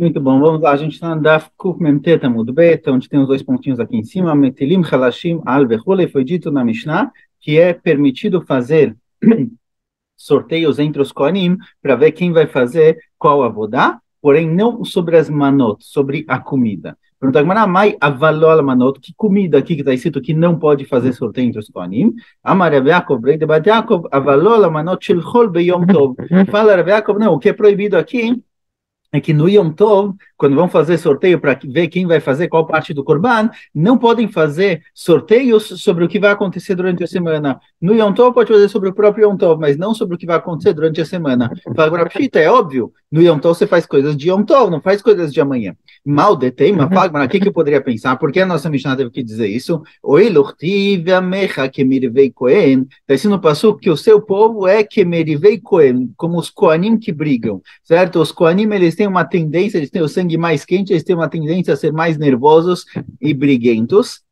Muito bom, vamos lá. A gente está no Daf Kuf Mem Tet Amud Bet, onde tem os dois pontinhos aqui em cima. Metilim Halashim Al Vechule, foi dito na Mishnah que é permitido fazer sorteios entre os Kohanim para ver quem vai fazer qual avodá, porém não sobre as manot, sobre a comida. Pergunta Gemara, mai avalol manot, que comida aqui que está escrito que não pode fazer sorteio entre os Kohanim? Amar Rav Yaakov, Brei de Bat Yaakov, avalol manot shel chol beyom tov. Fala Rav Yaakov, não, o que é proibido aqui é que no Yom Tov, quando vão fazer sorteio para ver quem vai fazer qual parte do Corban, não podem fazer sorteios sobre o que vai acontecer durante a semana. No Yom Tov pode fazer sobre o próprio Yom Tov, mas não sobre o que vai acontecer durante a semana. Fala, Pshita, é óbvio, no Yom Tov você faz coisas de Yom Tov, não faz coisas de amanhã. Mal detém, mas fala, o que eu poderia pensar? Por que a nossa Mishnah teve que dizer isso? Está escrito no Passuco que o seu povo é Kemerivei Kohen, como os Kohanim que brigam, certo? Os Kohanim, eles têm uma tendência, eles têm o sangue mais quente, eles têm uma tendência a ser mais nervosos e briguentos.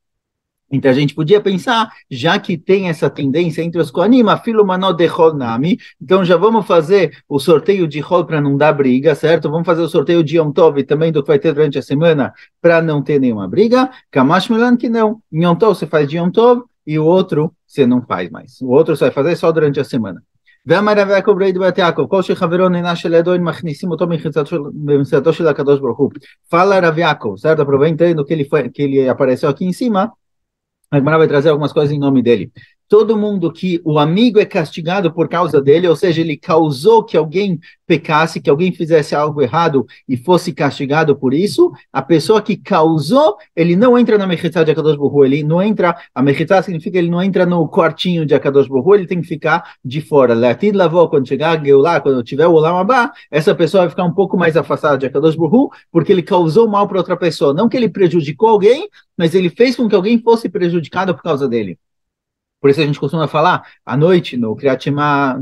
Então a gente podia pensar, já que tem essa tendência entre os Kohanim, afilo manot de Chol nami, então já vamos fazer o sorteio de Chol para não dar briga, certo? Vamos fazer o sorteio de Yom Tov e também do que vai ter durante a semana para não ter nenhuma briga. Kamash Melan que não. Em Yom Tov você faz de Yom Tov e o outro você não faz mais. O outro você vai fazer só durante a semana. ואמר רב יעקב ברי בת יעקב, כל שחברו נענש על ידו, מכניסים אותו במחיצתו של הקדוש ברוך הוא. Fala Rav Yaakov, certo? Aproveitando que ele apareceu aqui em cima, a Gemara vai trazer algumas coisas em nome dele. Todo mundo que o amigo é castigado por causa dele, ou seja, ele causou que alguém pecasse, que alguém fizesse algo errado e fosse castigado por isso, a pessoa que causou, ele não entra na Mechitá de Akadosh Baruch Hu, ele não entra, a Mechitá significa ele não entra no quartinho de Akadosh Baruch Hu, ele tem que ficar de fora. Latid lavou, quando chegar a Geulah, quando tiver o Olam Abá, essa pessoa vai ficar um pouco mais afastada de Akadosh Baruch Hu, porque ele causou mal para outra pessoa. Não que ele prejudicou alguém, mas ele fez com que alguém fosse prejudicado por causa dele. Por isso a gente costuma falar, à noite, no Kriyat Shema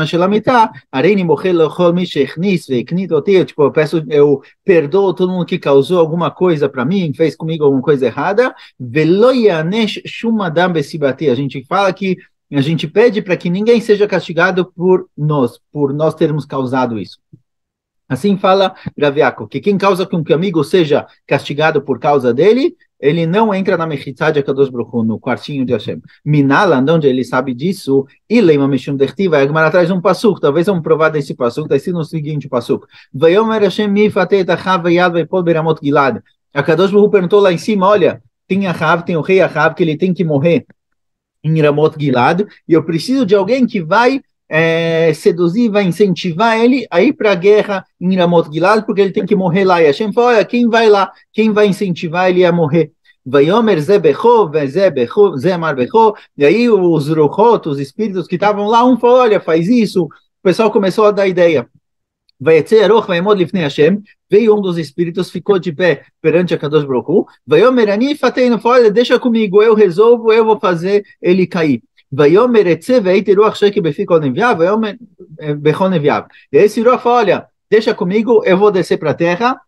Shelamitah, Areini mochel lechol mi shechnis veiknit oti, tipo, eu perdoo todo mundo que causou alguma coisa para mim, fez comigo alguma coisa errada, velo yanesh shum adam besibati, a gente fala que, a gente pede para que ninguém seja castigado por nós termos causado isso. Assim fala Rav Yaakov, que quem causa com que o amigo seja castigado por causa dele, ele não entra na Mechitá de Akadosh Baruch Hu, no quartinho de Hashem. Minala, onde ele sabe disso, e Leima Mishum Dertiva, a Gemara traz um passuco, talvez vamos provar desse passuco, está escrito no seguinte passuco. Vayomer Hashem mifatei tachav vayad vaipol beramot gilad. Akadosh Baruch Hu perguntou lá em cima, olha, tem Ahav, tem o rei Ahav, que ele tem que morrer em Ramot Gilad, e eu preciso de alguém que vai seduzir, vai incentivar ele a ir para a guerra em Ramot Gilad, porque ele tem que morrer lá. E Hashem fala, olha, quem vai lá? Quem vai incentivar ele a morrer? Vayomer Zé Becho, Zé Amar Becho, e aí os Ruchot, os espíritos que estavam lá, um falou, olha, faz isso. O pessoal começou a dar ideia. Veio um dos espíritos, ficou de pé perante a Kadosh Baruch Hu, Vayomer Ani Fateinu, falou, olha, deixa comigo, eu resolvo, eu vou fazer ele cair. Vayomer etze veite ruach sheki befikol neviav, vayomer bechol neviav. E aí esse ruach fala, olha, deixa comigo, eu vou descer para a terra,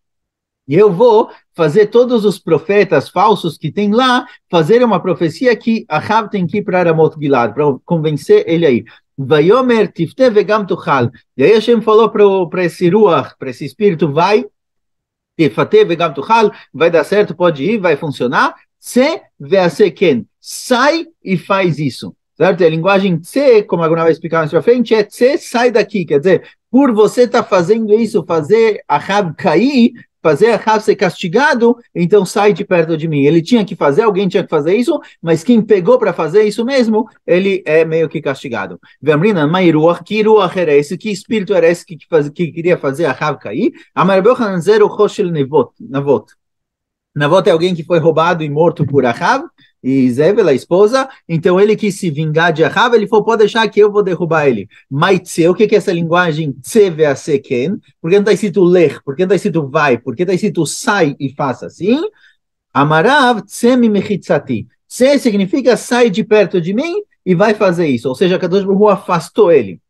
e eu vou fazer todos os profetas falsos que tem lá, fazer uma profecia que Ahav tem que ir para Ramot Gilad, para convencer ele aí. Vayomer tifte vegam tuchal. E aí Hashem falou para esse ruach, para esse espírito, vai, tifte vegam tuchal, vai dar certo, pode ir, vai funcionar. Se vease ken, sai e faz isso. Certo? A linguagem tse, como agora vai explicar mais para frente, é tse, sai daqui. Quer dizer, por você estar fazendo isso, fazer Ahav cair, fazer Ahav ser castigado, então sai de perto de mim. Ele tinha que fazer, alguém tinha que fazer isso, mas quem pegou para fazer isso mesmo, ele é meio que castigado. Vemrina, Mairuach, que ruach era esse? Que espírito era esse que queria fazer Ahav cair? Amar Bechanan zero choshel navot. Navot é alguém que foi roubado e morto por Ahav, e Zével, a esposa, então ele quis se vingar de Ahav, ele falou, pode deixar que eu vou derrubar ele. Maitze, o que é essa linguagem tse vease ken? Por que não está escrito lech? Por que não está escrito vai? Por que está escrito sai e faça assim? Amarav tse mi mechitzati. Tse significa sai de perto de mim e vai fazer isso. Ou seja, Kadosh Baruch Hu afastou ele.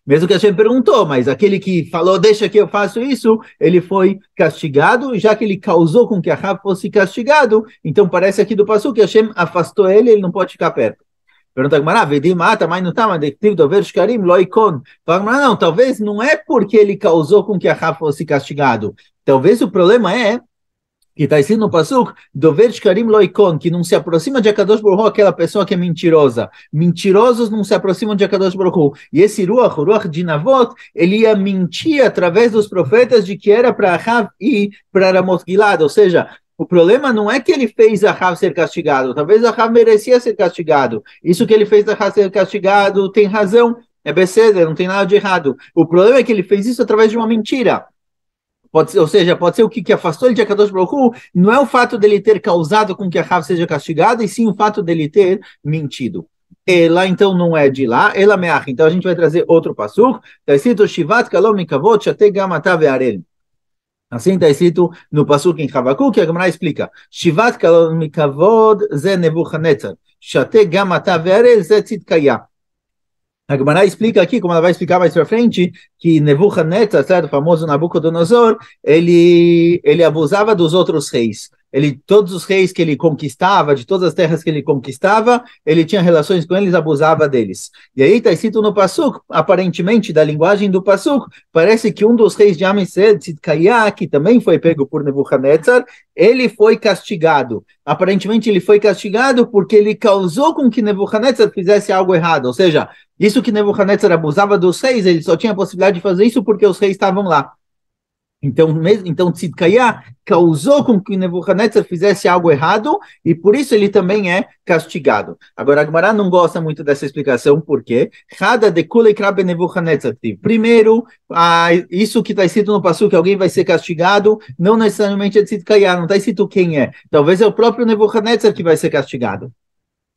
Mesmo que a gente perguntou, mas aquele que falou, deixa que eu faço isso, ele foi castigado, já que ele causou com que Ahav fosse castigado, então parece aqui do passuco que Hashem afastou ele, ele não pode ficar perto. Pergunta a Gemara, Vedim mata, mas não está, mas dectiv dover shkarim loikon. Fala, não, talvez não é porque ele causou com que Ahav fosse castigado. Talvez o problema é que está escrito no Pasuk, Dover Shkarim Loikon, que não se aproxima de Akadosh Baruch Hu, aquela pessoa que é mentirosa. Mentirosos não se aproximam de Akadosh Baruch Hu. E esse Ruach, o Ruach de Navot, ele ia mentir através dos profetas de que era para Ahav e para Ramoth Gilad. Ou seja, o problema não é que ele fez Ahav ser castigado. Talvez Ahav merecia ser castigado. Isso que ele fez Ahav ser castigado tem razão. É beceder, não tem nada de errado. O problema é que ele fez isso através de uma mentira. Pode ser, ou seja, pode ser o que afastou ele de Akadosh Baruch Hu, não é o fato dele ter causado com que Ahav seja castigado, e sim o fato dele ter mentido. Ela, então, não é de lá, ela meach. Então, a gente vai trazer outro pasuk, está escrito, Shivat kalom mikavot shate gamata ve'arel. Assim está escrito no pasuk em Havakuk, que a Gemara explica, Shivat kalom mikavot ze Nebuchadnezzar, shate gamata ve'arel ze tzidkaya. A Gemara explica aqui, como ela vai explicar mais para frente, que Nebuchadnezzar, certo, o famoso Nabucodonosor, ele abusava dos outros reis. Todos os reis que ele conquistava, de todas as terras que ele conquistava, ele tinha relações com eles, abusava deles. E aí está escrito no Pasuk, aparentemente, da linguagem do Pasuk, parece que um dos reis de Amisrael, Tzidkaiah, que também foi pego por Nebuchadnezzar, ele foi castigado. Aparentemente ele foi castigado porque ele causou com que Nebuchadnezzar fizesse algo errado, ou seja, isso que Nebuchadnezzar abusava dos reis, ele só tinha a possibilidade de fazer isso porque os reis estavam lá. Então Tzidkaiah causou com que Nebuchadnezzar fizesse algo errado e por isso ele também é castigado. Agora, a Gemara não gosta muito dessa explicação, por quê? Primeiro, isso que está escrito no Pasuk, que alguém vai ser castigado, não necessariamente é Tzidkaiah, não está escrito quem é. Talvez é o próprio Nebuchadnezzar que vai ser castigado.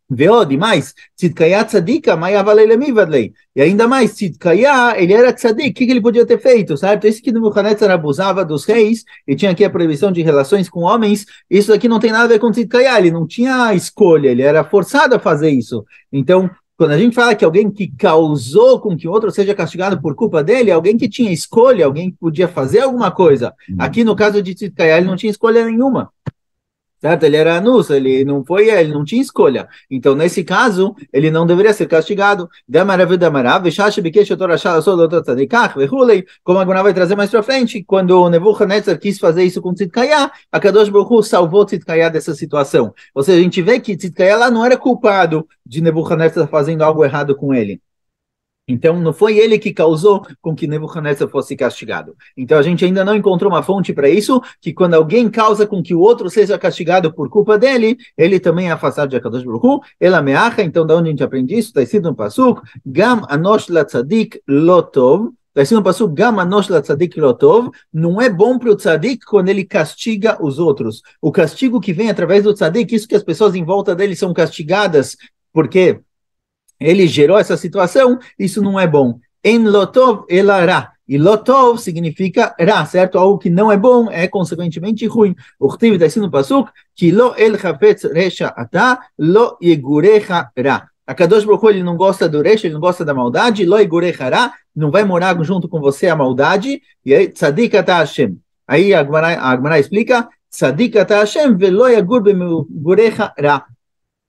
Demais, Tzidkaiah tzadika, mai avalei vadlei. E ainda mais, Tzidkaiah, ele era tzadik, o que ele podia ter feito, certo? Esse que Nebuchadnezzar abusava dos reis, e tinha aqui a proibição de relações com homens, isso aqui não tem nada a ver com Tzidkaiah, ele não tinha escolha, ele era forçado a fazer isso. Então, quando a gente fala que alguém que causou com que o outro seja castigado por culpa dele, alguém que tinha escolha, alguém que podia fazer alguma coisa. Aqui no caso de Tzidkaiah, ele não tinha escolha nenhuma. Certo? Ele era anus, ele não tinha escolha. Então, nesse caso, ele não deveria ser castigado. Como a Gemara vai trazer mais para frente, quando o Nebuchadnezzar quis fazer isso com Tzidkaiah, a Kadosh Baruch Hu salvou Tzidkaiah dessa situação. Ou seja, a gente vê que Tzidkaiah lá não era culpado de Nebuchadnezzar fazendo algo errado com ele. Então, não foi ele que causou com que Nebuchadnezzar fosse castigado. Então, a gente ainda não encontrou uma fonte para isso, que quando alguém causa com que o outro seja castigado por culpa dele, ele também é afastado de Akadosh Baruch Hu, ele ameaça. Então, da onde a gente aprende isso? Está escrito no Pasuk, Gam anosh la tzadik lotov. Está escrito no Pasuk, Gam anosh la tzadik lotov. Não é bom para o tzadik quando ele castiga os outros. O castigo que vem através do tzadik, isso que as pessoas em volta dele são castigadas, porque ele gerou essa situação, isso não é bom. Em lotov elará. E lotov significa ra, certo? Algo que não é bom é consequentemente ruim. O Khtiv está escrito no Pasuk, que lo el hafetz resha ata, lo yegurecha ra. A Kadosh Baruch Hu, ele não gosta do resha, ele não gosta da maldade, lo yegurecha ra, não vai morar junto com você a maldade, e aí, tzadik ata Hashem. Aí a Gemara explica, tzadik ata Hashem, velo yagur begurecha ra.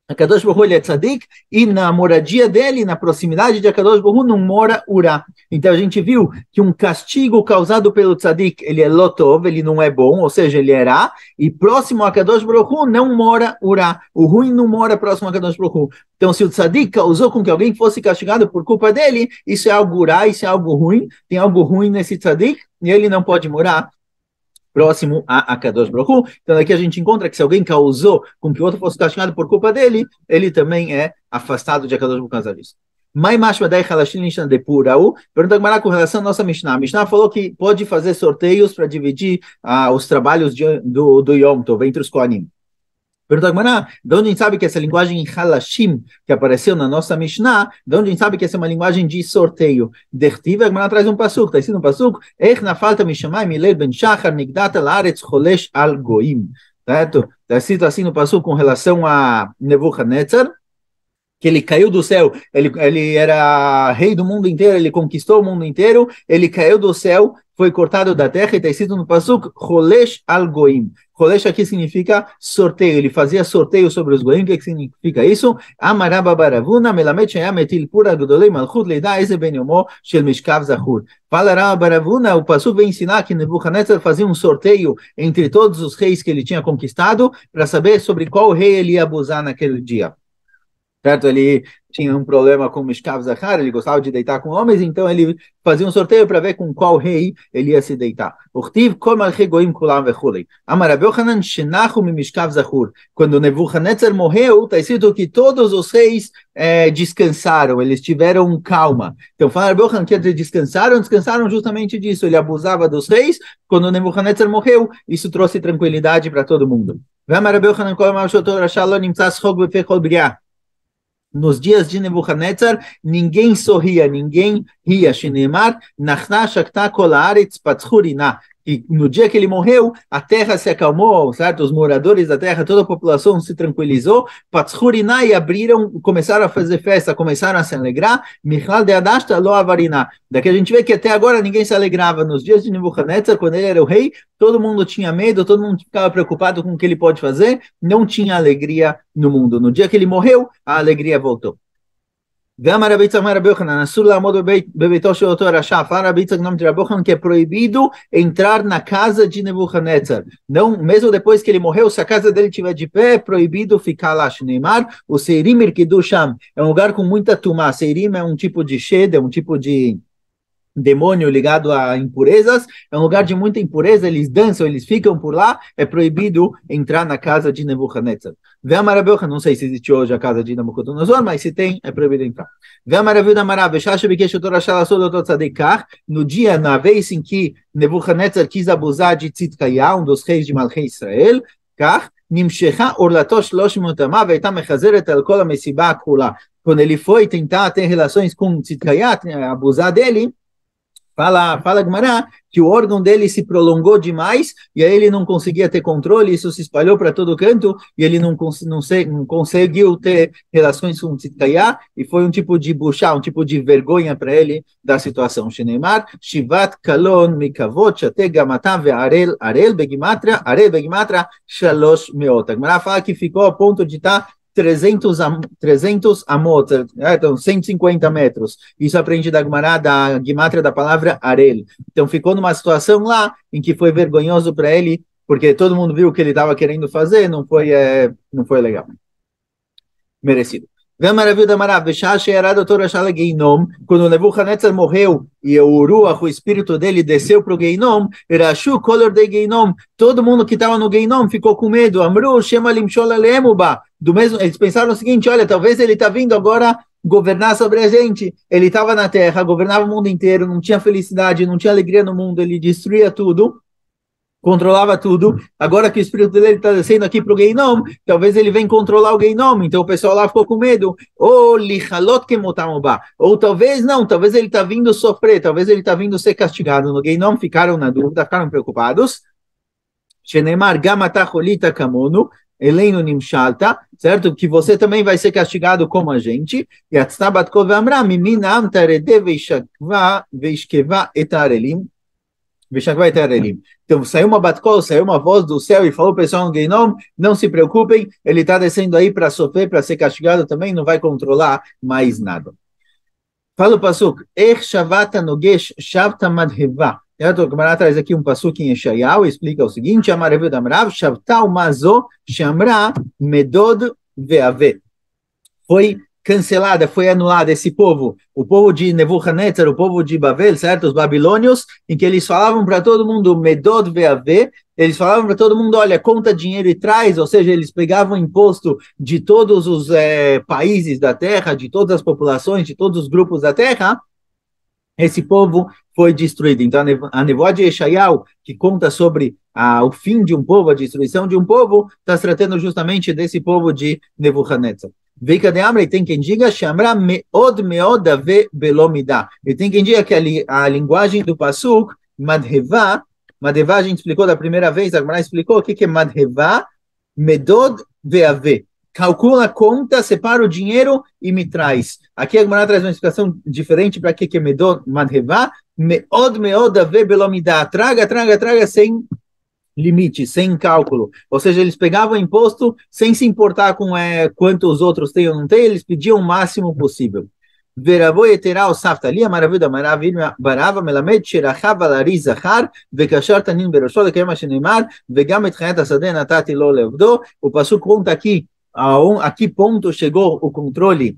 A Kadosh Baruch Hu, ele é tzadik, e na moradia dele, na proximidade de Kadosh Baruch Hu, não mora urá. Então a gente viu que um castigo causado pelo tzadik, ele é lotov, ele não é bom, ou seja, ele é ra, e próximo a Kadosh Baruch Hu não mora urá. O ruim não mora próximo a Kadosh Baruch Hu. Então se o tzadik causou com que alguém fosse castigado por culpa dele, isso é algo urá, isso é algo ruim, tem algo ruim nesse tzadik, e ele não pode morar próximo a Kadosh Baruch Hu. Então aqui a gente encontra que se alguém causou com que o outro fosse castigado por culpa dele, ele também é afastado de Kadosh Baruch Hu por causa disso. Pergunta a Gemara com relação à nossa Mishnah. A Mishnah falou que pode fazer sorteios para dividir os trabalhos do Yom Tov entre os Kohanim. Pergunta a Gemara, de onde a gente sabe que essa linguagem halashim que apareceu na nossa Mishnah, de onde a gente sabe que essa é uma linguagem de sorteio? Dertiva, a Gemara traz um pasuk, está escrito no pasuk, Ech nafalta mishamai milel ben shachar nigdata laaretz cholesh al goim. Certo? Está escrito assim no pasuk com relação a Nebuchadnezzar, que ele caiu do céu, ele era rei do mundo inteiro, ele conquistou o mundo inteiro, ele caiu do céu, foi cortado da terra, e está escrito no Pasuk, Cholesh al Goim. Cholesh aqui significa sorteio, ele fazia sorteio sobre os Goim. O que significa isso? Amaraba baravuna, melamed shaya metil pura gdolei malchut leida eze ben yomo shel mishkav zachur. Fala Raba baravuna, o Pasuk vem ensinar que Nebuchadnezzar fazia um sorteio entre todos os reis que ele tinha conquistado, para saber sobre qual rei ele ia abusar naquele dia. Certo? Ele tinha um problema com o Mishkav Zachar, ele gostava de deitar com homens, então ele fazia um sorteio para ver com qual rei ele ia se deitar. Quando Nebuchadnezzar morreu, está escrito que todos os reis descansaram, eles tiveram calma. Então, fala Rabbi Yochanan que descansaram justamente disso, ele abusava dos reis. Quando Nebuchadnezzar morreu, isso trouxe tranquilidade para todo mundo. Nos dias de Nebuchadnezzar, ninguém sorria, ninguém ria. Shinemar, nachna shakta kol haaretz patzchurina. E no dia que ele morreu, a terra se acalmou, certo? Os moradores da terra, toda a população se tranquilizou. Patzchurina, e abriram, começaram a fazer festa, começaram a se alegrar. Michlal de Adashta lo avarina. Daqui a gente vê que até agora ninguém se alegrava. Nos dias de Nebuchadnezzar, quando ele era o rei, todo mundo tinha medo, todo mundo ficava preocupado com o que ele pode fazer. Não tinha alegria no mundo. No dia que ele morreu, a alegria voltou. Fala Rabbi Yitzhak, nome de Rabbi Yochanan, que é proibido entrar na casa de Nebuchadnezzar. Não, mesmo depois que ele morreu, se a casa dele estiver de pé, é proibido ficar lá. Shneimar, o Seirim Irkidu Sham, é um lugar com muita tumá. Seirim é um tipo de shed, é um tipo de demônio ligado a impurezas, é um lugar de muita impureza, eles dançam, eles ficam por lá, é proibido entrar na casa de Nebuchadnezzar. Não sei se existe hoje a casa de Nabucodonosor, mas se tem, é proibido entrar. No dia, na vez em que Nebuchadnezzar quis abusar de Tzidkaya, um dos reis de Malchei Israel, quando ele foi tentar ter relações com Tzidkaya, abusar dele, Fala Gumará, que o órgão dele se prolongou demais, e aí ele não conseguia ter controle, isso se espalhou para todo canto, e ele não conseguiu ter relações com Tzidkaya, e foi um tipo de buchá, um tipo de vergonha para ele da situação. Shenemar, Shivat Kalon Mikavot, Shate Gamata Arel Begimatra, Shalosh Meot. A Gumará fala que ficou a ponto de estar 300 amot, então 150 metros. Isso aprende da Gemara, da Gimátria da palavra Arel. Então ficou numa situação lá em que foi vergonhoso para ele, porque todo mundo viu o que ele estava querendo fazer, não foi legal. Merecido. Quando Nebuchadnezzar morreu e o Ruach, o espírito dele, desceu para o Geinom, todo mundo que estava no Geinom ficou com medo. Eles pensaram o seguinte: olha, talvez ele está vindo agora governar sobre a gente. Ele estava na terra, governava o mundo inteiro, não tinha felicidade, não tinha alegria no mundo, ele destruía tudo, controlava tudo. Agora que o espírito dele está descendo aqui para o Geinom, talvez ele venha controlar o Geinom. Então o pessoal lá ficou com medo. Ou talvez não, talvez ele está vindo sofrer, talvez ele está vindo ser castigado. No Geinom ficaram na dúvida, ficaram preocupados. Shenemar gamatacholita kamono, Eleino Nimshalta, certo? Que você também vai ser castigado como a gente. E Atznabat Kol Vamra, Miminam Tarede Veishkeva Etarelim. Então saiu uma batkol, saiu uma voz do céu e falou: pessoal no Geinom, não se preocupem, ele está descendo aí para sofrer, para ser castigado também, não vai controlar mais nada. Fala o Pasuk, Ech Shavata Nogesh Shavta Madheva. O Gemara traz aqui um pasuk em Yeshayahu e explica o seguinte: Amarevu Damrav, Shavtal Mazo, Shamra, Medod Veave. Foi cancelada, foi anulada esse povo, o povo de Nebuchadnezzar, o povo de Babel, certo? Os babilônios, em que eles falavam para todo mundo, Medod Veave, eles falavam para todo mundo: olha, conta dinheiro e traz, ou seja, eles pegavam imposto de todos os países da terra, de todas as populações, de todos os grupos da terra. Esse povo foi destruído. Então, a nevoa de Yeshayahu, que conta sobre o fim de um povo, a destruição de um povo, está se tratando justamente desse povo de Nebuchadnezzar. Veika de Amra, e tem quem diga, Shamra meod meod ave belomida. E tem quem diga que a linguagem do Pasuk, Madheva, a gente explicou da primeira vez, a Gemara explicou o que é Madheva, medod veave. calcula, conta, separa o dinheiro e me traz. Aqui a Gemara traz uma explicação diferente para que medod madhevá, meod ave belomidá, traga sem limite, sem cálculo. Ou seja, eles pegavam imposto sem se importar com quanto os outros têm ou não têm, eles pediam o máximo possível. Veravo yeterá o saftali, a maravilha barava, melamed, sherachav alari zachar, vekashar tanin berosho, lekema shenemar, vegam et chayat asadeh natati lo levdo. O passuco conta aqui, a que ponto chegou o controle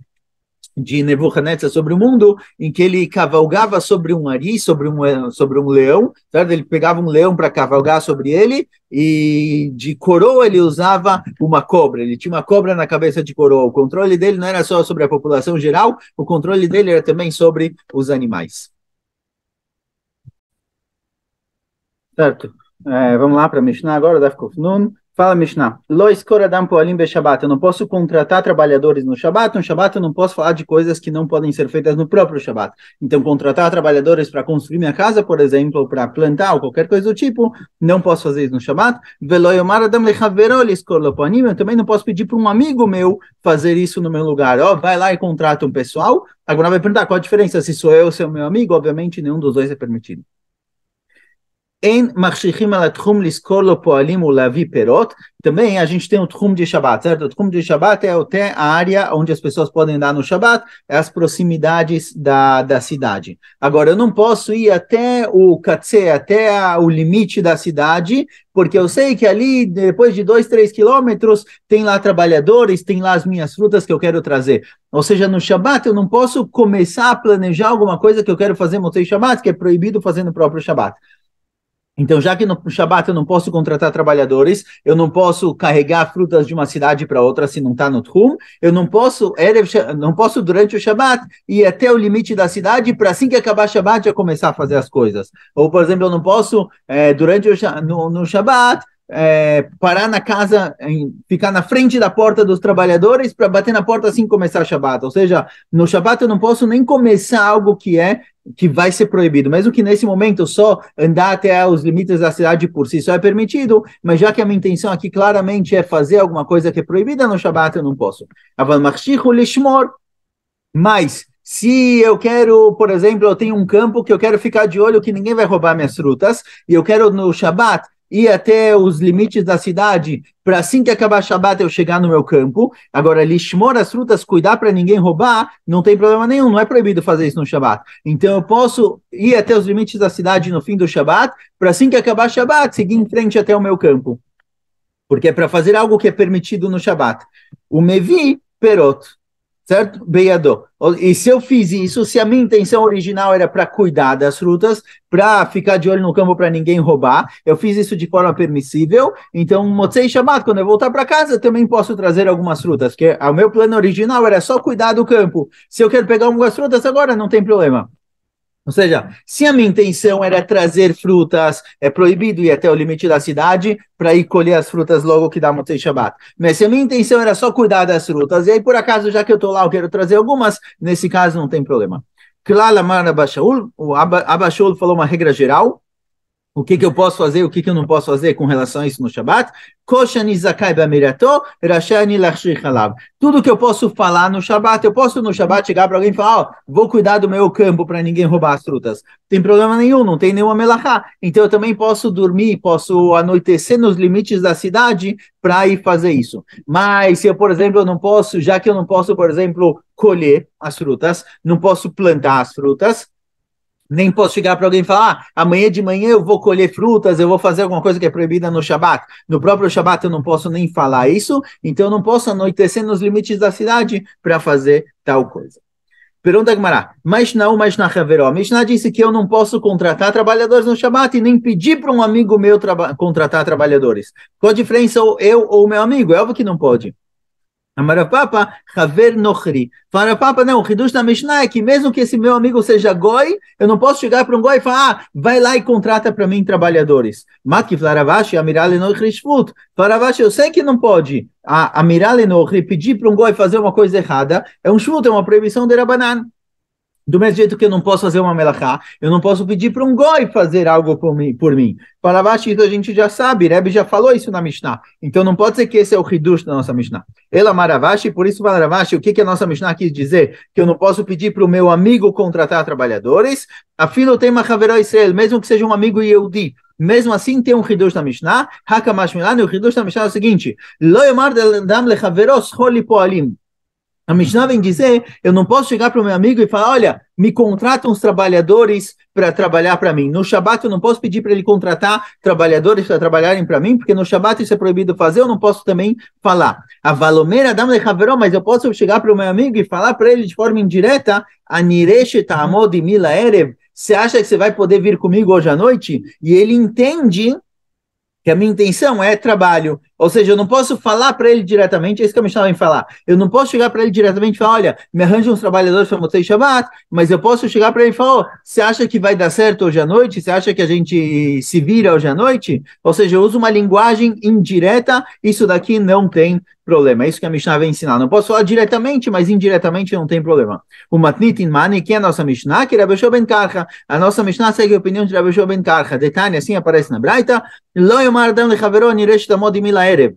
de Nebuchadnezzar sobre o mundo, em que ele cavalgava sobre um ari, sobre um leão, certo? Ele pegava um leão para cavalgar sobre ele, e de coroa ele usava uma cobra, ele tinha uma cobra na cabeça de coroa. O controle dele não era só sobre a população geral, o controle dele era também sobre os animais. Certo? Vamos lá para Mishnah agora, Daf Kuf Nun. Fala, Mishnah. Lo iskor adam poalim be-Shabbat. Eu não posso contratar trabalhadores no Shabbat. No Shabbat eu não posso falar de coisas que não podem ser feitas no próprio Shabbat. Então, contratar trabalhadores para construir minha casa, por exemplo, ou para plantar, ou qualquer coisa do tipo, não posso fazer isso no Shabbat. Velo yomar adam lechavero lo iskor lo poalim. Eu também não posso pedir para um amigo meu fazer isso no meu lugar. Vai lá e contrata um pessoal. Agora vai perguntar qual a diferença, se sou eu ou se é o meu amigo. Obviamente, nenhum dos dois é permitido. Também a gente tem o Tchum de Shabbat, certo? O Tchum de Shabbat é até a área onde as pessoas podem andar no Shabbat, é as proximidades da cidade. Agora, eu não posso ir até o Katzeh, até o limite da cidade, porque eu sei que ali, depois de 2, 3 quilômetros, tem lá trabalhadores, tem lá as minhas frutas que eu quero trazer. Ou seja, no Shabbat eu não posso começar a planejar alguma coisa que eu quero fazer no Motzei Shabbat, que é proibido fazer no próprio Shabbat. Então, já que no Shabbat eu não posso contratar trabalhadores, eu não posso carregar frutas de uma cidade para outra se não está no Tchum, eu não posso durante o Shabbat ir até o limite da cidade para assim que acabar o Shabbat já começar a fazer as coisas. Ou, por exemplo, eu não posso, no Shabbat, parar na casa, ficar na frente da porta dos trabalhadores para bater na porta assim que começar o Shabbat. Ou seja, no Shabbat eu não posso nem começar algo que vai ser proibido, mesmo que nesse momento só andar até os limites da cidade por si só é permitido, mas já que a minha intenção aqui claramente é fazer alguma coisa que é proibida no Shabbat, eu não posso. Mas se eu quero, por exemplo, eu tenho um campo que eu quero ficar de olho que ninguém vai roubar minhas frutas, e eu quero no Shabbat ir até os limites da cidade, para assim que acabar Shabbat eu chegar no meu campo. Agora, lishmor as frutas, cuidar para ninguém roubar, não tem problema nenhum, não é proibido fazer isso no Shabbat. Então eu posso ir até os limites da cidade no fim do Shabbat, para assim que acabar Shabbat, seguir em frente até o meu campo. Porque é para fazer algo que é permitido no Shabbat. O mevi perot, certo? Beiador. E se eu fiz isso, se a minha intenção original era para cuidar das frutas, para ficar de olho no campo para ninguém roubar, eu fiz isso de forma permissível, então Motzei Shabbat, quando eu voltar para casa, eu também posso trazer algumas frutas, porque o meu plano original era só cuidar do campo. Se eu quero pegar algumas frutas agora, não tem problema. Ou seja, se a minha intenção era trazer frutas, é proibido ir até o limite da cidade para ir colher as frutas logo que dá Motzei Shabbat. Mas se a minha intenção era só cuidar das frutas, e aí por acaso, já que eu estou lá, eu quero trazer algumas, nesse caso não tem problema. Klal Amar Abba Shaul, o Abba Shaul falou uma regra geral, o que eu posso fazer, o que eu não posso fazer com relação a isso no Shabbat. Tudo que eu posso falar no Shabbat, eu posso no Shabbat chegar para alguém e falar, vou cuidar do meu campo para ninguém roubar as frutas. Não tem problema nenhum, não tem nenhuma melachá. Então eu também posso dormir, posso anoitecer nos limites da cidade para ir fazer isso. Mas se eu, por exemplo, eu não posso, já que eu não posso, por exemplo, colher as frutas, não posso plantar as frutas, nem posso chegar para alguém e falar, amanhã de manhã eu vou colher frutas, eu vou fazer alguma coisa que é proibida no Shabbat. No próprio Shabbat eu não posso nem falar isso, então eu não posso anoitecer nos limites da cidade para fazer tal coisa. Pergunta Gemara, mas não, mas na Haveró. Mishnah disse que eu não posso contratar trabalhadores no Shabbat e nem pedir para um amigo meu contratar trabalhadores. Qual a diferença, eu ou o meu amigo? É óbvio que não pode. Amarapapa, Haver Nochri. Amarapapa, não, o Hidush da Mishnah é que mesmo que esse meu amigo seja goi, eu não posso chegar para um goi e falar, vai lá e contrata para mim trabalhadores. Makif Laravashi, Amirale Nochri Shvut. Laravashi, eu sei que não pode. A Amirale Nochri pedir para um goi fazer uma coisa errada, é um shvut, é uma proibição de Rabanan. Do mesmo jeito que eu não posso fazer uma melachá, eu não posso pedir para um goi fazer algo por mim. Para Ravashi, isso a gente já sabe, Rebbe já falou isso na Mishnah. Então não pode ser que esse é o hidush da nossa Mishnah. Ela Maravashi, por isso para Ravashi, o que a nossa Mishnah quis dizer? Que eu não posso pedir para o meu amigo contratar trabalhadores. Afilo tem uma Haverá Israel, mesmo que seja um amigo Yehudi. Mesmo assim, tem um hidush na Mishnah. Hakamash Milani, o hidush na Mishnah é o seguinte: Lo yomar dam lechaveros choli poalim. A Mishnah vem dizer, eu não posso chegar para o meu amigo e falar, olha, me contrata uns trabalhadores para trabalhar para mim. No Shabat eu não posso pedir para ele contratar trabalhadores para trabalharem para mim, porque no Shabat isso é proibido fazer, eu não posso também falar. A Valomera dá mas eu posso chegar para o meu amigo e falar para ele de forma indireta, Anireshe ta'amod mila erev, você acha que você vai poder vir comigo hoje à noite? E ele entende que a minha intenção é trabalho, ou seja, eu não posso falar para ele diretamente, é isso que a Mishnah vem falar, eu não posso chegar para ele diretamente e falar, olha, me arranja uns trabalhadores para Motzei Shabbat, mas eu posso chegar para ele e falar, oh, você acha que vai dar certo hoje à noite? Você acha que a gente se vira hoje à noite? Ou seja, eu uso uma linguagem indireta, isso daqui não tem problema, é isso que a Mishnah vem ensinar, não posso falar diretamente, mas indiretamente não tem problema. O Matnit in Mani, que é a nossa Mishnah, que é Rabbi Yoshua ben Karcha, a nossa Mishnah segue a opinião de Rabbi Yoshua ben Karcha, detalhe, assim aparece na Braita, Lo yomar adam lechavero niresh tamod mila erev.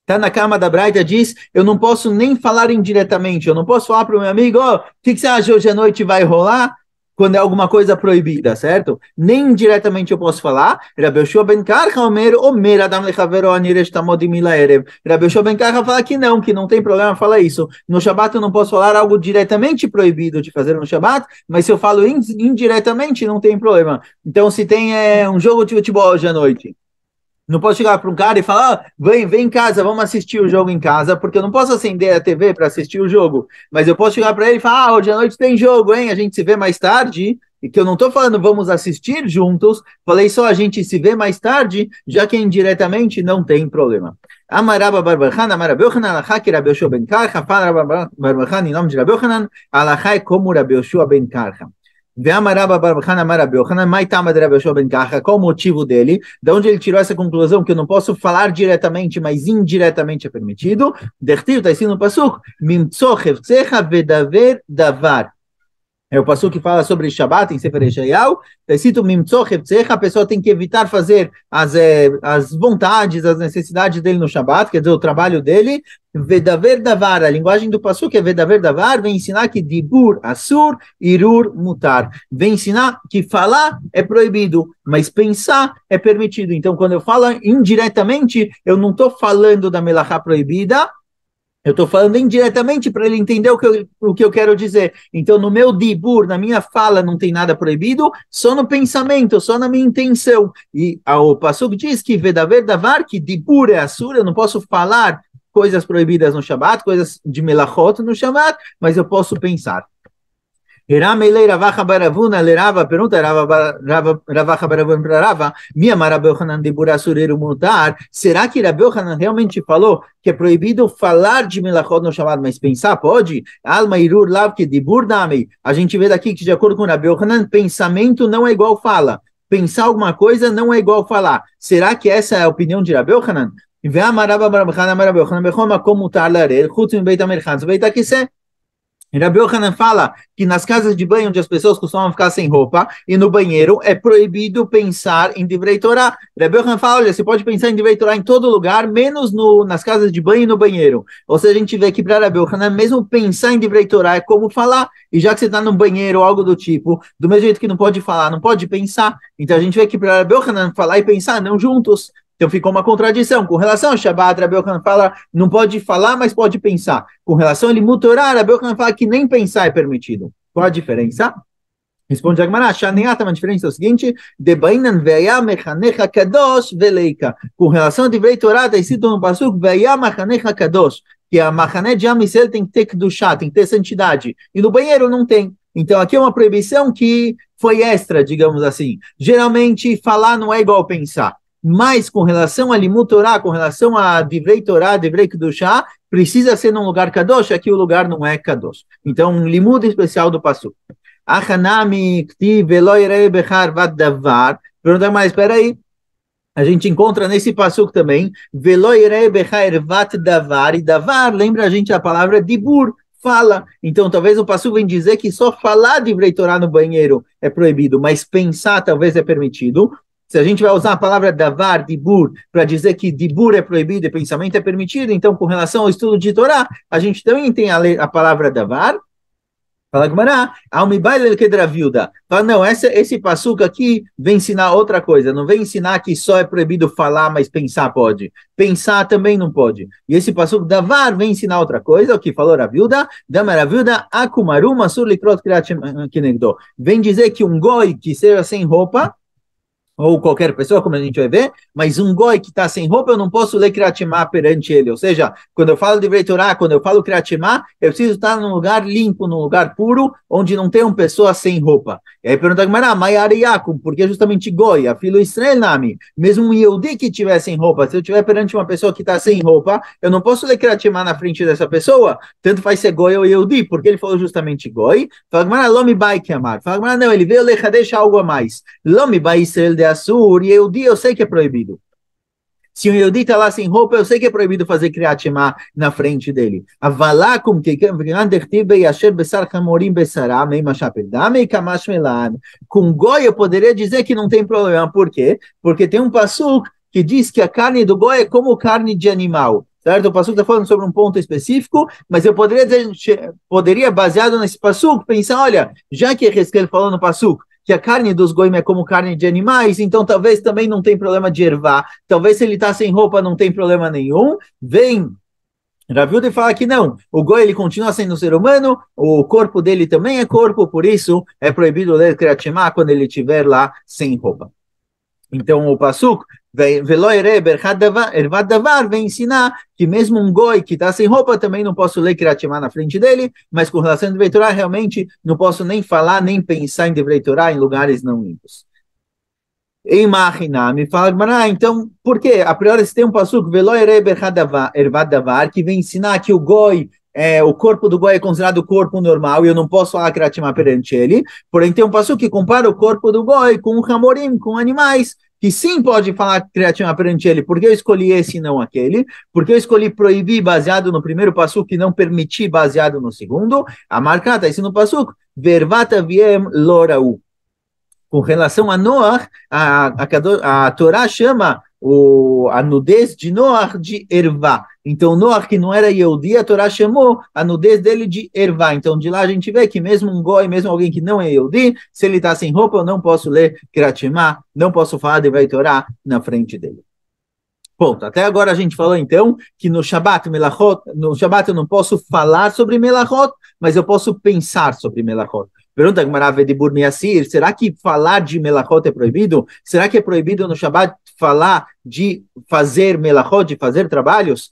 Tá na cama da Braita, diz, eu não posso nem falar indiretamente, eu não posso falar para o meu amigo, oh, o que você acha hoje à noite vai rolar? Quando é alguma coisa proibida, certo? Nem diretamente eu posso falar. Rabbi Yoshua ben Karcha omer adam lechavero aniresh tamod mila erev. Rabbi Yoshua ben Karcha fala que não tem problema falar isso. No Shabat eu não posso falar algo diretamente proibido de fazer no Shabat, mas se eu falo indiretamente não tem problema. Então se tem um jogo de futebol hoje à noite, não posso chegar para um cara e falar, vem em casa, vamos assistir o jogo em casa, porque eu não posso acender a TV para assistir o jogo, mas eu posso chegar para ele e falar, hoje à noite tem jogo, hein? A gente se vê mais tarde, e que eu não estou falando vamos assistir juntos, falei só a gente se vê mais tarde, já que indiretamente não tem problema. Amaraba Barbachan, Amarabi Yochanan, Alachá que Rabbi Yoshua ben Karcha, fala Rabbi Barbachan em nome de Rabbi Yochanan, Alachá é como Rabbi Yoshua ben Karcha. Qual o motivo dele? De onde ele tirou essa conclusão que eu não posso falar diretamente, mas indiretamente é permitido? Está escrito no Pasuk, é o passuco que fala sobre Shabbat em Sefer Yeshayahu, está escrito a pessoa tem que evitar fazer as vontades, as necessidades dele no Shabbat, quer dizer, o trabalho dele, Vedaver Davar, a linguagem do passuco é Vedaver Davar, vem ensinar que Dibur Asur, Irur Mutar, vem ensinar que falar é proibido, mas pensar é permitido. Então, quando eu falo indiretamente, eu não estou falando da melachá proibida, eu estou falando indiretamente para ele entender o que eu quero dizer. Então, no meu dibur, na minha fala, não tem nada proibido, só no pensamento, só na minha intenção. E o Pasuk diz que Vedaver Davar, que dibur é assura, eu não posso falar coisas proibidas no Shabbat, coisas de melachot no Shabbat, mas eu posso pensar. Ravacha Baravuna, Lerava, pergunta Ravacha Baravuna para Rava, Miamar Rabbi Yochanan de Burasureiro Mutar, será que Rabbi Yochanan realmente falou que é proibido falar de melachot no Shabbat, mas pensar pode? Alma Irur Lav que de Burdami, a gente vê daqui que de acordo com Rabbi Yochanan, pensamento não é igual fala, pensar alguma coisa não é igual falar. Será que essa é a opinião de Rabbi Yochanan? Como Rabbi Yochanan fala que nas casas de banho onde as pessoas costumam ficar sem roupa e no banheiro é proibido pensar em Divrei Torá. Rabbi Yochanan fala, olha, você pode pensar em Divrei Torá em todo lugar, menos nas casas de banho e no banheiro. Ou seja, a gente vê que para Rabbi Yochanan, mesmo pensar em Divrei Torá é como falar, e já que você está no banheiro ou algo do tipo, do mesmo jeito que não pode falar, não pode pensar. Então a gente vê que para Rabbi Yochanan falar e pensar não juntos. Então ficou uma contradição. Com relação ao Shabbat, Rabbi Yochanan fala, não pode falar, mas pode pensar. Com relação a Limud Torá, Rabbi Yochanan fala que nem pensar é permitido. Qual a diferença? Responde a Gemara, a diferença é o seguinte, Debainan veia mechanecha kadosh veleika. Com relação a Divrei Torá, está escrito no Pasuk, veia mechanecha kadosh, que a machané de Am Yisrael tem que ter kedushá, tem que ter santidade. E no banheiro não tem. Então aqui é uma proibição que foi extra, digamos assim. Geralmente falar não é igual pensar. Mas com relação a Limud Torá, com relação a Divrei Torá, Divrei Kedushá, precisa ser num lugar Kadosh, aqui o lugar não é Kadosh. Então, um Limud especial do Pasuk. Achanami kti velo irei bechar vad davar. Pergunta, mas espera aí. A gente encontra nesse Pasuk também, velo irei bechar vat davar, e davar lembra a gente a palavra dibur, fala. Então, talvez o passuco vem dizer que só falar divrei Torá no banheiro é proibido, mas pensar talvez é permitido. Se a gente vai usar a palavra davar, dibur, para dizer que dibur é proibido e pensamento é permitido, então, com relação ao estudo de Torá, a gente também tem a palavra davar. Fala Gumará, Almibaile que Dravilda. Fala, não, esse passuca aqui vem ensinar outra coisa, não vem ensinar que só é proibido falar, mas pensar pode. Pensar também não pode. E esse passuca Davar vem ensinar outra coisa, o que falou Ravilda, Damaravilda, Akumaruma Surlikrot Kinegdo. Vem dizer que um goi que seja sem roupa, ou qualquer pessoa, como a gente vai ver, mas um goi que está sem roupa, eu não posso ler Kriatimá perante ele. Ou seja, quando eu falo de Torá, quando eu falo Kriatimá, eu preciso estar num lugar limpo, num lugar puro, onde não tem uma pessoa sem roupa. E aí pergunta a Gemara, Maiariakum, porque justamente goi, a filo Israel nami, mesmo um Yehudi que estiver sem roupa, se eu estiver perante uma pessoa que está sem roupa, eu não posso ler Kriatimá na frente dessa pessoa, tanto faz ser goi ou Yehudi, porque ele falou justamente goi. Fala Gemara, Lomi Bai Kiamar. Fala Gemara, não, ele veio ler, deixa algo a mais. Lomi Bai Israel de Assur, e Yehudi eu sei que é proibido. Se o Yehudi está lá sem roupa, eu sei que é proibido fazer Kriyat Shema na frente dele. Avalakum com goi eu poderia dizer que não tem problema. Por quê? Porque tem um pasuk que diz que a carne do goi é como carne de animal. Certo? O pasuk está falando sobre um ponto específico, mas eu poderia dizer, baseado nesse pasuk, pensar, olha, já que Ezequiel falou no pasuk, que a carne dos goim é como carne de animais, então talvez também não tem problema de ervar. Talvez se ele está sem roupa não tem problema nenhum. Vem Ravilda fala que não, o goi ele continua sendo um ser humano, o corpo dele também é corpo, por isso é proibido ler Kriyat Shema quando ele estiver lá sem roupa. Então o pasuk vem ensinar que mesmo um goi que está sem roupa também não posso ler Kriyat Shema na frente dele, mas com relação a Divrei Torá realmente não posso nem falar nem pensar em Divrei Torá em lugares não limpos. Em Machina, me fala, então, por quê? A priori, se tem um pasuk, que vem ensinar que o goi, o corpo do goi é considerado corpo normal, e eu não posso falar Kriyat Shema perante ele, porém tem um pasuk que compara o corpo do goi com o hamorim, com animais, que sim pode falar Kriyat Shema perante ele, porque eu escolhi esse e não aquele, porque eu escolhi proibir baseado no primeiro pasuk e não permitir baseado no segundo, a marca está no pasuk, vervata viem lorau. Com relação a Noah, a Torá chama a nudez de Noah de ervá. Então, Noah, que não era Yehudi, a Torá chamou a nudez dele de ervá. Então, de lá a gente vê que mesmo um goi, mesmo alguém que não é Yehudi, se ele está sem roupa, eu não posso ler Kriyat Shema, não posso falar de Divrei Torá na frente dele. Ponto. Até agora a gente falou, então, que no Shabat eu não posso falar sobre Melachot, mas eu posso pensar sobre Melachot. Pergunta Gemara Vedibur Miasir, será que falar de Melachot é proibido? Será que é proibido no Shabat falar de fazer Melachot, de fazer trabalhos?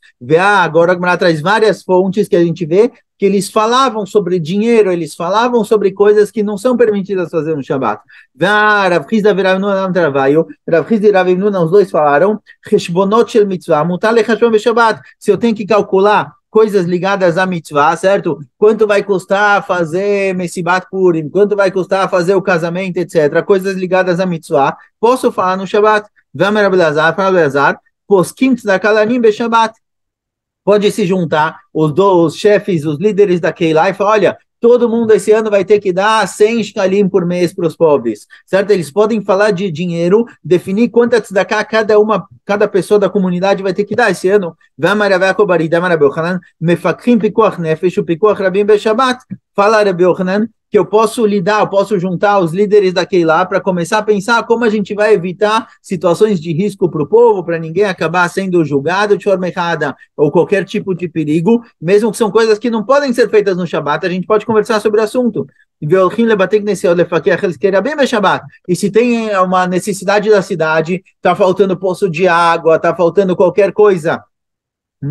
Agora a Gemara traz várias fontes que a gente vê que eles falavam sobre dinheiro, eles falavam sobre coisas que não são permitidas fazer no Shabat. Rav Chizda e Rav Nuna não trabalham, Rav Chizda e Rav Nuna, os dois falaram, Cheshbonot shel mitzvah, mutar lechashbon be-Shabat, se eu tenho que calcular coisas ligadas à mitzvah, certo? Quanto vai custar fazer Mesibat Purim, quanto vai custar fazer o casamento, etc. Coisas ligadas à mitzvah, posso falar no Shabat. Vamos Rabi Elazar, fala Elazar, poskim tzedakalanim be-Shabat. Pode se juntar os chefes, os líderes da Keilah e falar, olha, todo mundo esse ano vai ter que dar 100 shkalim por mês para os pobres, certo? Eles podem falar de dinheiro, definir quanto tzedakah cada pessoa da comunidade vai ter que dar esse ano. Fala Rabi Yochanan, que eu posso juntar os líderes da Keilah para começar a pensar como a gente vai evitar situações de risco para o povo, para ninguém acabar sendo julgado de forma errada ou qualquer tipo de perigo, mesmo que são coisas que não podem ser feitas no Shabat, a gente pode conversar sobre o assunto. E se tem uma necessidade da cidade, está faltando poço de água, está faltando qualquer coisa,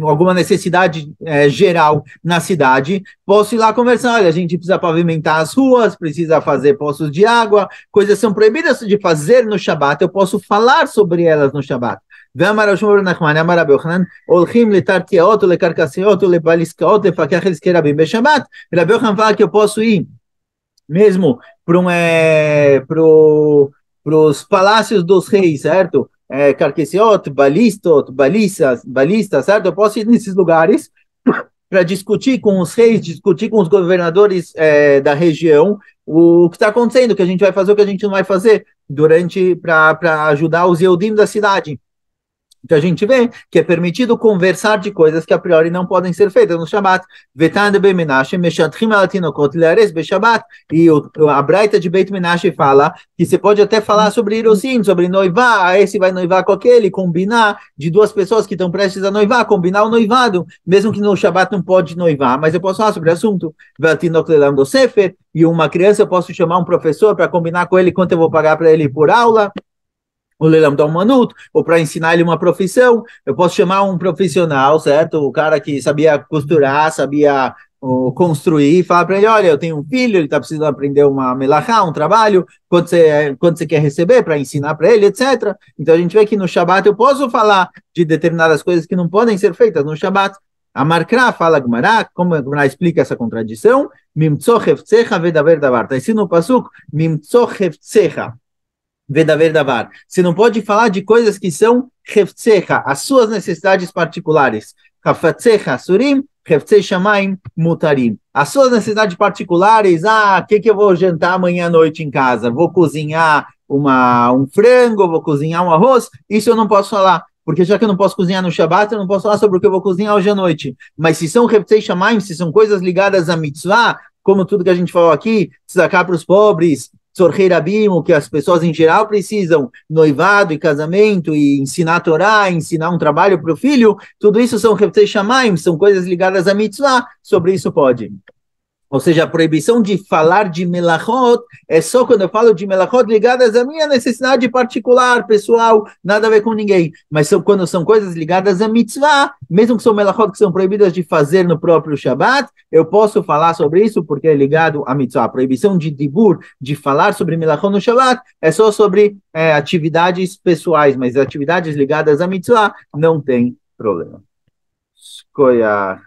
alguma necessidade geral na cidade, posso ir lá conversar, olha, a gente precisa pavimentar as ruas, precisa fazer poços de água, coisas são proibidas de fazer no Shabat, eu posso falar sobre elas no Shabat. Rabi Yochanan fala que eu posso ir mesmo para os palácios dos reis, certo? Carquesiot, balistas, certo? Eu posso ir nesses lugares para discutir com os reis, discutir com os governadores da região o que está acontecendo, o que a gente vai fazer, o que a gente não vai fazer para ajudar os Yehudim da cidade. Então a gente vê que é permitido conversar de coisas que a priori não podem ser feitas no Shabat. E a Braita de Beit Menashe fala que você pode até falar sobre Irosim, sobre noivar, esse vai noivar com aquele, combinar de duas pessoas que estão prestes a noivar, combinar o noivado, mesmo que no Shabat não pode noivar, mas eu posso falar sobre o assunto. E uma criança eu posso chamar um professor para combinar com ele quanto eu vou pagar para ele por aula. O Leilam dá um manuto, ou para ensinar ele uma profissão, eu posso chamar um profissional, certo? O cara que sabia costurar, sabia construir, falar para ele, olha, eu tenho um filho, ele está precisando aprender uma melachá, um trabalho, quando você quer receber para ensinar para ele, etc. Então a gente vê que no Shabat eu posso falar de determinadas coisas que não podem ser feitas no Shabat. A Markra fala Gmará, como a Gmará explica essa contradição, Mimtso hefzecha vedaver davar, está escrito no Pasuk, Mimtso hefzecha vedaver davar. Você não pode falar de coisas que são hefzecha, as suas necessidades particulares. Hafatzecha surim, hefzei shamaim mutarim. As suas necessidades particulares, o que eu vou jantar amanhã à noite em casa? Vou cozinhar um frango, vou cozinhar um arroz? Isso eu não posso falar. Porque já que eu não posso cozinhar no Shabat, eu não posso falar sobre o que eu vou cozinhar hoje à noite. Mas se são hefzei shamaim, se são coisas ligadas à mitzvah, como tudo que a gente falou aqui, sacar para os pobres, Tzorchei Rabim, o que as pessoas em geral precisam, noivado e casamento, e ensinar a Torá, ensinar um trabalho para o filho, tudo isso são Heftzei Shamayim, são coisas ligadas à mitzvah, sobre isso pode. Ou seja, a proibição de falar de melachot é só quando eu falo de melachot ligadas à minha necessidade particular, pessoal, nada a ver com ninguém. Mas quando são coisas ligadas à mitzvah, mesmo que são melachot que são proibidas de fazer no próprio Shabat, eu posso falar sobre isso porque é ligado à mitzvah. A proibição de dibur, de falar sobre melachot no Shabat, é só sobre atividades pessoais, mas atividades ligadas à mitzvah não tem problema. Escolha.